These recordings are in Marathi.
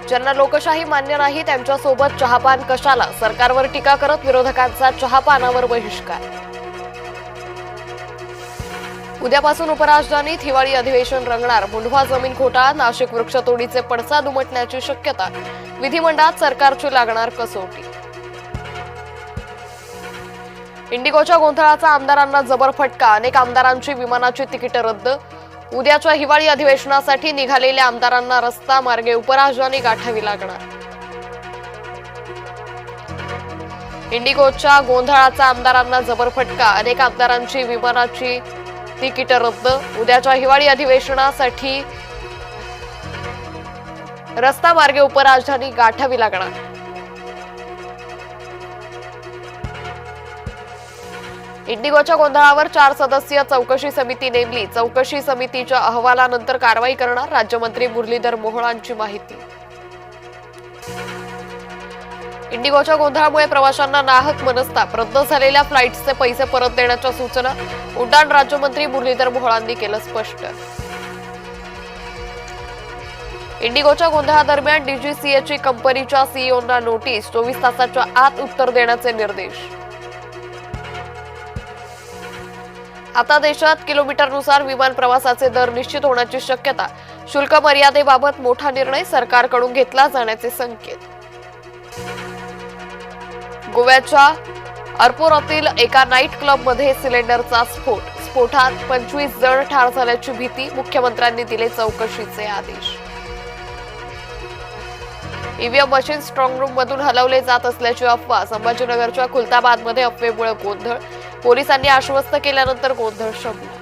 ज्यांना लोकशाही मान्य नाही त्यांच्यासोबत चहापान कशाला? सरकारवर टीका करत विरोधकांचा चहापानावर बहिष्कार. उद्यापासून उपराजधानीत हिवाळी अधिवेशन रंगणार. मुंढवा जमीन घोटाळा, नाशिक वृक्षतोडीचे पडसाद उमटण्याची शक्यता. विधिमंडळात सरकारची लागणार कसोटी. इंडिगोच्या गोंधळाचा आमदारांना जबर फटका. अनेक आमदारांची विमानाची तिकीट रद्द. उद्याच्या हिवाळी अधिवेशनासाठी निघालेल्या आमदारांना रस्ता मार्गे उपराजधानी गाठावी लागणार. इंडिगोच्या गोंधळाचा आमदारांना जबर फटका. अनेक आमदारांची विमानाची तिकीट रद्द. उद्याच्या हिवाळी अधिवेशनासाठी रस्ता मार्गे उपराजधानी गाठावी लागणार. इंडिगोच्या गोंधळावर 4 सदस्यीय चौकशी समिती नेमली. चौकशी समितीच्या अहवालानंतर कारवाई करणार. राज्यमंत्री मुरलीधर मोहोळांची माहिती. इंडिगोच्या गोंधळामुळे प्रवाशांना नाहक मनस्ताप. रद्द झालेल्या फ्लाईट्सचे पैसे परत देण्याच्या सूचना. उड्डाण राज्यमंत्री मुरलीधर मोहोळांनी केलं स्पष्ट. इंडिगोच्या गोंधळादरम्यान डीजीसीएची कंपनीच्या सीईओंना नोटीस. 24 तासाच्या आत उत्तर देण्याचे निर्देश. आता देशात किलोमीटरनुसार विमान प्रवासाचे दर निश्चित होण्याची शक्यता. शुल्क मर्यादेबाबत मोठा निर्णय सरकारकडून घेतला जाण्याचे संकेत. गोव्याच्या अर्पोरातील एका नाईट क्लबमध्ये सिलेंडरचा स्फोट. स्फोटात 25 जण ठार झाल्याची भीती. मुख्यमंत्र्यांनी दिले चौकशीचे आदेश. ईव्हीएम मशीन स्ट्रॉंग रूम मधून हलवले जात असल्याची अफवा. संभाजीनगरच्या खुलताबादमध्ये अफवेमुळे गोंधळ. पोलिसांनी आश्वस्त केल्यानंतर गोंधळ शमला.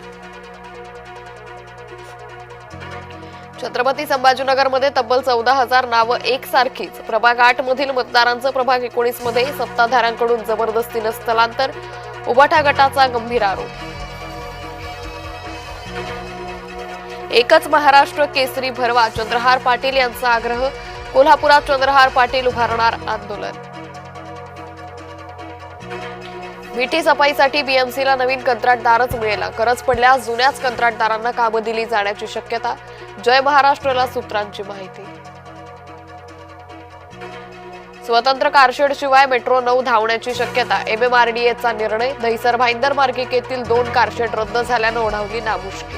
छत्रपती संभाजीनगरमध्ये तब्बल 14,000 नावं एकसारखीच. प्रभाग 8 मधील मतदारांचं प्रभाग 19 मध्ये सत्ताधाऱ्यांकडून जबरदस्तीनं स्थलांतर. उबाठा गटाचा गंभीर आरोप. एकच महाराष्ट्र केसरी भरवा. चंद्रहार पाटील यांचा आग्रह. कोल्हापुरात चंद्रहार पाटील उभारणार आंदोलन. मिठी सफाईसाठी बीएमसीला नवीन कंत्राटदारच मिळेल. गरज पडल्यास जुन्याच कंत्राटदारांना कामं दिली जाण्याची शक्यता. जय महाराष्ट्रला सूत्रांची माहिती. स्वतंत्र कारशेड शिवाय मेट्रो 9 धावण्याची शक्यता. एमएमआरडीएचा निर्णय. दहिसर भाईंदर मार्गिकेतील 2 कारशेड रद्द झाल्यानं ओढावली नामुष्की.